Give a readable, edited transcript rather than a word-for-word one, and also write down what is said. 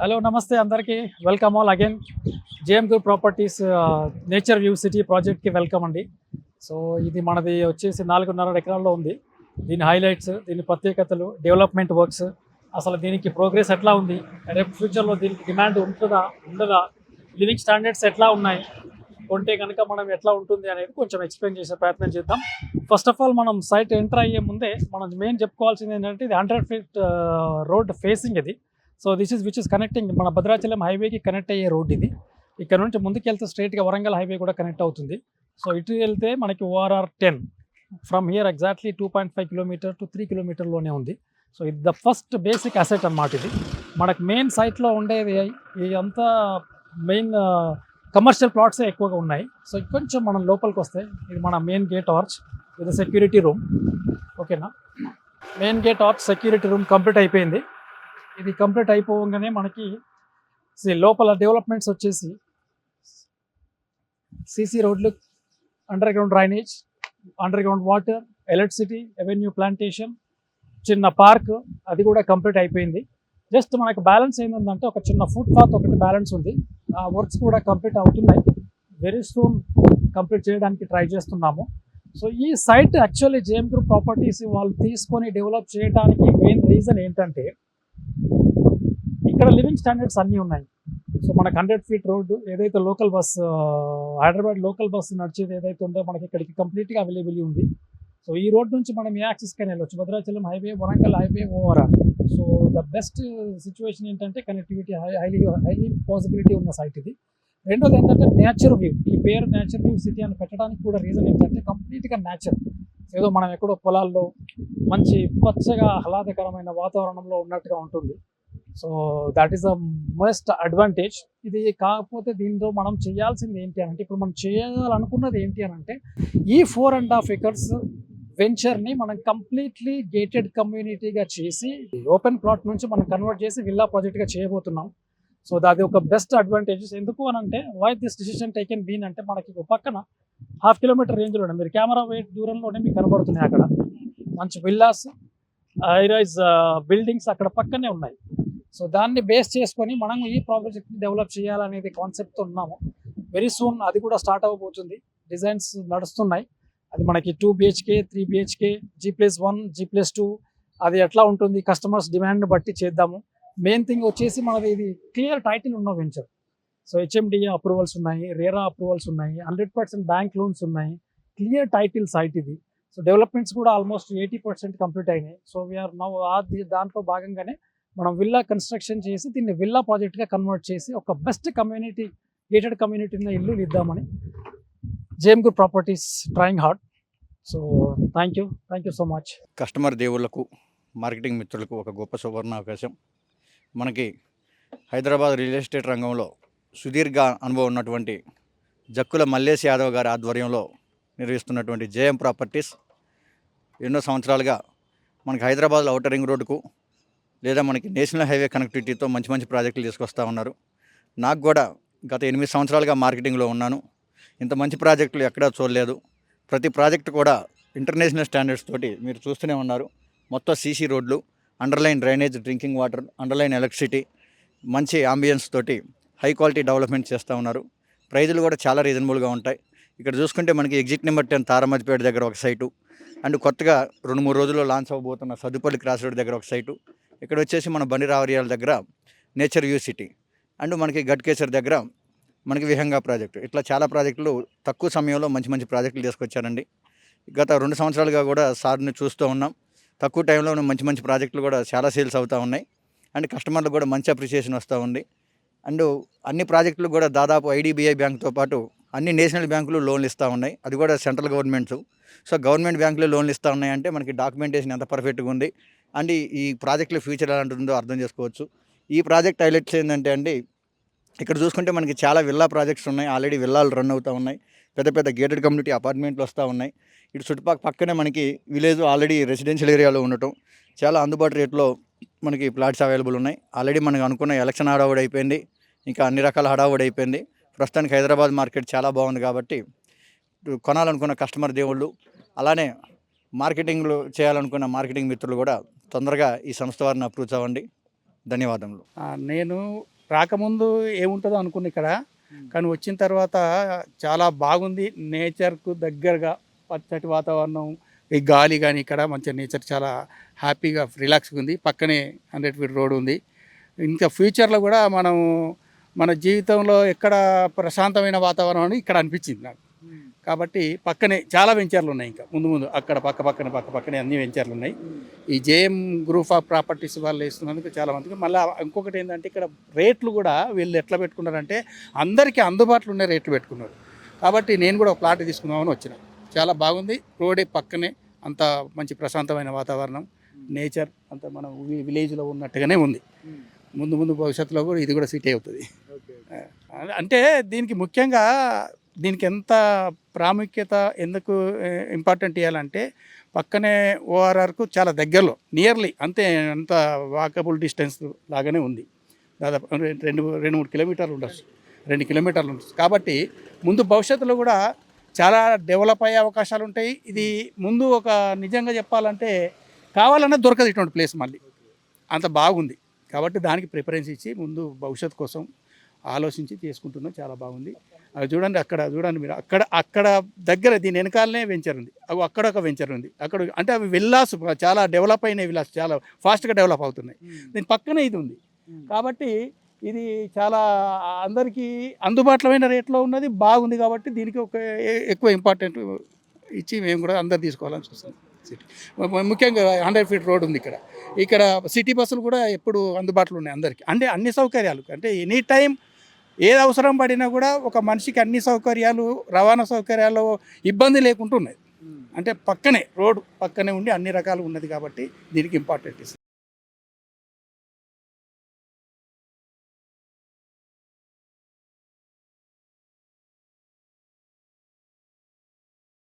Hello నమస్తే అందరికీ welcome all again JM group properties nature view city ప్రాజెక్ట్కి welcome అండి. సో ఇది మనది వచ్చేసి 4.5 ఎకరాల్లో ఉంది. దీని హైలైట్స్, దీని ప్రత్యేకతలు, డెవలప్మెంట్ వర్క్స్, అసలు దీనికి ప్రోగ్రెస్ ఎట్లా ఉంది, రేపు ఫ్యూచర్లో దీనికి డిమాండ్ ఉంటుందా ఉండదా, లివింగ్ స్టాండర్డ్స్ ఎట్లా ఉన్నాయి, కొంటే కనుక మనం ఎట్లా ఉంటుంది అనేది కొంచెం ఎక్స్ప్లెయిన్ చేసే ప్రయత్నం చేద్దాం. ఫస్ట్ ఆఫ్ ఆల్ మనం సైట్ ఎంటర్ అయ్యే ముందే మనం మెయిన్ చెప్పుకోవాల్సింది ఏంటంటే ఇది 100 ఫీట్ రోడ్ ఫేసింగ్ ఇది. సో విచ్ ఇస్ కనెక్టింగ్ మన భద్రాచలం హైవేకి కనెక్ట్ అయ్యే రోడ్ ఇది. ఇక్కడ నుంచి ముందుకు వెళ్తే స్ట్రైట్గా వరంగల్ హైవే కూడా కనెక్ట్ అవుతుంది. సో ఇటు వెళ్తే మనకి ORR 10 from here exactly 2.5 kilometre to 3 కిలోమీటర్లోనే ఉంది. సో ఇది ద ఫస్ట్ బేసిక్ అసెట్ అన్నమాట. ఇది మనకు మెయిన్ సైట్లో ఉండేది ఇదంతా మెయిన్ కమర్షియల్ ప్లాట్సే ఎక్కువగా ఉన్నాయి. సో కొంచెం మనం లోపలికి వస్తే ఇది మన మెయిన్ గేట్ ఆర్చ్, ఇది సెక్యూరిటీ రూమ్. ఓకేనా, main gate arch security room complete అయిపోయింది. ఇది కంప్లీట్ అయిపోగానే మనకి లోపల డెవలప్మెంట్స్ వచ్చేసి సీసీ రోడ్లు, under ground drainage, under ground water, electricity, revenue plantation, చిన్న పార్క్, అది కూడా కంప్లీట్ అయిపోయింది. జస్ట్ మనకు బ్యాలెన్స్ ఏంటంటే ఒక చిన్న ఫుట్ పాత్ ఒకటి బ్యాలెన్స్ ఉంది. ఆ వర్క్స్ కూడా కంప్లీట్ అవుతున్నాయి. వెరీ సూన్ కంప్లీట్ చేయడానికి ట్రై చేస్తున్నాము. సో ఈ site actually JM group properties వాళ్ళు తీసుకొని డెవలప్ చేయడానికి మెయిన్ రీజన్ ఏంటంటే ఇక్కడ లివింగ్ స్టాండర్డ్స్ అన్నీ ఉన్నాయి. సో మనకు 100 ఫీట్ రోడ్డు ఏదైతే local bus, Hyderabad local bus నడిచేది ఏదైతే ఉందో మనకి ఇక్కడికి కంప్లీట్గా అవైలబుల్ ఉంది. సో ఈ రోడ్ నుంచి మనం ఏ యాక్సెస్కైనా వెళ్ళొచ్చు, Bhadrachalam highway, Warangal highway, ORR. So the best situation ఏంటంటే కనెక్టివిటీ హైలీ పాసిబిలిటీ ఉన్న సైట్ ఇది. రెండోది ఏంటంటే నేచర్ వ్యూ. ఈ పేరు నేచర్ వ్యూ సిటీ అని పెట్టడానికి కూడా రీజన్ ఏంటంటే కంప్లీట్గా నేచర్, ఏదో మనం ఎక్కడో పొలాల్లో మంచి పచ్చగా ఆహ్లాదకరమైన వాతావరణంలో ఉన్నట్టుగా ఉంటుంది. So that is the most advantage ఇది. కాకపోతే దీంతో మనం చేయాల్సింది ఏంటి అంటే, ఇప్పుడు మనం చేయాలనుకున్నది ఏంటి అని అంటే ఈ 4.5 ఎకర్స్ వెంచర్ని మనం కంప్లీట్లీ గేటెడ్ కమ్యూనిటీగా చేసి ఓపెన్ ప్లాట్ నుంచి మనం కన్వర్ట్ చేసి విల్లా ప్రాజెక్ట్గా చేయబోతున్నాం. సో అది ఒక బెస్ట్ అడ్వాంటేజెస్. ఎందుకు అని అంటే why this decision taken been అంటే మనకి పక్కన 1/2 కిలోమీటర్ రేంజ్లోనే మీరు కెమెరా వెయిట్ దూరంలోనే మీకు కనబడుతున్నాయి. అక్కడ మంచి విల్లాస్, హైరైజ్ బిల్డింగ్స్ అక్కడ పక్కనే ఉన్నాయి. సో దాన్ని బేస్ చేసుకొని మనం ఈ ప్రాజెక్ట్ని డెవలప్ చేయాలనేది కాన్సెప్ట్తో ఉన్నాము. వెరీ సూన్ అది కూడా స్టార్ట్ అవ్వబోతుంది. డిజైన్స్ నడుస్తున్నాయి. అది మనకి 2 BHK, 3 BHK, G+1, G+2 అది ఎట్లా ఉంటుంది కస్టమర్స్ డిమాండ్ని బట్టి చేద్దాము. మెయిన్ థింగ్ వచ్చేసి మనది ఇది క్లియర్ టైటిల్ ఉన్న వెంచర్. సో HMDA అప్రూవల్స్ ఉన్నాయి, రేరా అప్రూవల్స్ ఉన్నాయి, 100% బ్యాంక్ లోన్స్ ఉన్నాయి, క్లియర్ టైటిల్ సైట్ ఇది. సో డెవలప్మెంట్స్ కూడా ఆల్మోస్ట్ 80% కంప్లీట్ అయినాయి. సో వీఆర్ నౌ దాంట్లో భాగంగానే మనం విల్లా కన్స్ట్రక్షన్ చేసి దీన్ని విల్లా ప్రాజెక్ట్గా కన్వర్ట్ చేసి ఒక బెస్ట్ కమ్యూనిటీ, గేటెడ్ కమ్యూనిటీని ఇల్లు ఇద్దామని JM group properties trying hard. So thank you so much. Customer దేవుళ్లకు, మార్కెటింగ్ మిత్రులకు ఒక గొప్ప సువర్ణ అవకాశం. మనకి హైదరాబాద్ రియల్ ఎస్టేట్ రంగంలో సుదీర్ఘ అనుభవం ఉన్నటువంటి జక్కుల మల్లేష్ యాదవ్ గారి ఆధ్వర్యంలో నిర్వహిస్తున్నటువంటి జేఎం ప్రాపర్టీస్ ఎన్నో సంవత్సరాలుగా మనకి హైదరాబాద్లో ఔటర్ రింగ్ రోడ్డుకు లేదా మనకి నేషనల్ హైవే కనెక్టివిటీతో మంచి మంచి ప్రాజెక్టులు తీసుకొస్తూ ఉన్నారు. నాకు కూడా గత 8 సంవత్సరాలుగా మార్కెటింగ్లో ఉన్నాను. ఇంత మంచి ప్రాజెక్టులు ఎక్కడా చూడలేదు. ప్రతి ప్రాజెక్టు కూడా ఇంటర్నేషనల్ స్టాండర్డ్స్ తోటి మీరు చూస్తూనే ఉన్నారు. మొత్తం సీసీ రోడ్లు, underline drainage, drinking water, underline electricity, మంచి ఆంబియన్స్ తోటి హై క్వాలిటీ డెవలప్మెంట్ చేస్తూ ఉన్నారు. ప్రైజులు కూడా చాలా రీజనబుల్గా ఉంటాయి. ఇక్కడ చూసుకుంటే మనకి ఎగ్జిట్ నెంబర్ 10 తారామతిపేట దగ్గర ఒక సైటు, అండ్ కొత్తగా 2-3 రోజుల్లో లాంచ్ అవ్వబోతున్న సదుపల్లి క్రాస్ రోడ్ దగ్గర ఒక సైటు, ఇక్కడ వచ్చేసి మన బండిరావరియాల దగ్గర నేచర్ వ్యూ సిటీ, అండ్ మనకి గట్కేసర్ దగ్గర మనకి విహంగా ప్రాజెక్టు. ఇట్లా చాలా ప్రాజెక్టులు తక్కువ సమయంలో మంచి మంచి ప్రాజెక్టులు తీసుకొచ్చారండి. గత 2 సంవత్సరాలుగా కూడా సార్ని చూస్తూ ఉన్నాం. తక్కువ టైంలో మంచి మంచి ప్రాజెక్టులు కూడా చాలా సేల్స్ అవుతూ ఉన్నాయి. అండ్ కస్టమర్లకు కూడా మంచి అప్రిషియేషన్ వస్తూ ఉంది. అండ్ అన్ని ప్రాజెక్టులు కూడా దాదాపు IDBI బ్యాంక్తో పాటు అన్ని నేషనల్ బ్యాంకులు లోన్లు ఇస్తూ ఉన్నాయి. అది కూడా సెంట్రల్ గవర్నమెంట్స్. సో గవర్నమెంట్ బ్యాంకులు లోన్లు ఇస్తూ ఉన్నాయంటే మనకి డాక్యుమెంటేషన్ ఎంత పర్ఫెక్ట్గా ఉంది అండ్ ఈ ప్రాజెక్టుల ఫ్యూచర్ ఎలా ఉంటుందో అర్థం చేసుకోవచ్చు. ఈ ప్రాజెక్ట్ హైలైట్స్ ఏంటంటే అండి, ఇక్కడ చూసుకుంటే మనకి చాలా విల్లా ప్రాజెక్ట్స్ ఉన్నాయి. ఆల్రెడీ విల్లాలు రన్ అవుతూ ఉన్నాయి. పెద్ద పెద్ద గేటెడ్ కమ్యూనిటీ అపార్ట్మెంట్లు వస్తూ ఉన్నాయి. ఇటు పక్కనే మనకి విలేజ్ ఆల్రెడీ రెసిడెన్షియల్ ఏరియాలో ఉండటం, చాలా అందుబాటు రేట్లో మనకి ప్లాట్స్ అవైలబుల్ ఉన్నాయి. ఆల్రెడీ మనకు అనుకున్న ఎలక్షన్ హడావుడి అయిపోయింది, ఇంకా అన్ని రకాల హడావుడి అయిపోయింది. ప్రస్తుతానికి హైదరాబాద్ మార్కెట్ చాలా బాగుంది కాబట్టి కొనాలనుకున్న కస్టమర్ దేవుళ్ళు, అలానే మార్కెటింగ్లో చేయాలనుకున్న మార్కెటింగ్ మిత్రులు కూడా తొందరగా ఈ సంస్థ వారిని అప్రోచ్ అవ్వండి. ధన్యవాదములు. నేను రాకముందు ఏముంటుందో అనుకున్నా ఇక్కడ, కానీ వచ్చిన తర్వాత చాలా బాగుంది. నేచర్కు దగ్గరగా పచ్చటి వాతావరణం, ఈ గాలి కానీ ఇక్కడ మంచిగా నేచర్ చాలా హ్యాపీగా రిలాక్స్గా ఉంది. పక్కనే 100 ఫీట్ రోడ్ ఉంది. ఇంకా ఫ్యూచర్లో కూడా మనం మన జీవితంలో ఎక్కడ ప్రశాంతమైన వాతావరణం అని ఇక్కడ అనిపించింది నాకు. కాబట్టి పక్కనే చాలా వెంచర్లు ఉన్నాయి. ఇంకా ముందు ముందు అక్కడ పక్కనే అన్ని వెంచర్లు ఉన్నాయి. ఈ జేఎం గ్రూప్ ఆఫ్ ప్రాపర్టీస్ వాళ్ళు వేస్తున్నందుకు చాలా మందికి. మళ్ళీ ఇంకొకటి ఏంటంటే ఇక్కడ రేట్లు కూడా వీళ్ళు ఎట్లా పెట్టుకున్నారంటే అందరికీ అందుబాటులో ఉండే రేట్లు పెట్టుకున్నారు. కాబట్టి నేను కూడా ఒక ప్లాట్ తీసుకుందామని వచ్చిన. చాలా బాగుంది. రోడే పక్కనే, అంత మంచి ప్రశాంతమైన వాతావరణం, నేచర్ అంత మనం విలేజ్లో ఉన్నట్టుగానే ఉంది. ముందు భవిష్యత్తులో కూడా ఇది కూడా సిటీ అవుతుంది. అంటే దీనికి ముఖ్యంగా దీనికి ఎంత ప్రాముఖ్యత ఎందుకు ఇంపార్టెంట్ ఇవ్వాలంటే పక్కనే ఓఆర్ఆర్కు చాలా దగ్గరలో, నియర్లీ అంత వాకబుల్ డిస్టెన్స్ లాగానే ఉంది. దాదాపు 2-3 కిలోమీటర్లు ఉండొచ్చు, 2 కిలోమీటర్లు ఉండొచ్చు. కాబట్టి ముందు భవిష్యత్తులో కూడా చాలా డెవలప్ అయ్యే అవకాశాలు ఉంటాయి. ఇది ముందు ఒక నిజంగా చెప్పాలంటే కావాలన్నా దొరకదు ఇటువంటి ప్లేస్ మళ్ళీ, అంత బాగుంది. కాబట్టి దానికి ప్రిఫరెన్స్ ఇచ్చి ముందు భవిష్యత్తు కోసం ఆలోచించి చేసుకుంటున్నాం. చాలా బాగుంది. అది చూడండి, అక్కడ చూడండి మీరు, అక్కడ దగ్గర దీని వెనకాలనే వెంచర్ ఉంది. అవి అక్కడ ఒక వెంచర్ ఉంది. అక్కడ అంటే అవి విల్లాస్ చాలా డెవలప్ అయిన విల్లాస్, చాలా ఫాస్ట్గా డెవలప్ అవుతున్నాయి. దీని పక్కనే ఇది ఉంది. కాబట్టి ఇది చాలా అందరికీ అందుబాటులో రేట్లో ఉన్నది, బాగుంది. కాబట్టి దీనికి ఒక ఎక్కువ ఇంపార్టెంట్ ఇచ్చి మేము కూడా అందరు తీసుకోవాలని చూస్తున్నాం. సిటీ ముఖ్యంగా 100 ఫీట్ రోడ్ ఉంది ఇక్కడ సిటీ బస్సులు కూడా ఎప్పుడు అందుబాటులో ఉన్నాయి అందరికీ. అంటే అన్ని సౌకర్యాలు, అంటే ఎనీ టైం ఏది అవసరం పడినా కూడా ఒక మనిషికి అన్ని సౌకర్యాలు, రవాణా సౌకర్యాలు ఇబ్బంది లేకుండా ఉన్నాయి. అంటే పక్కనే రోడ్ పక్కనే ఉండి అన్ని రకాలు ఉన్నది. కాబట్టి దీనికి ఇంపార్టెంట్ ఇస్తుంది.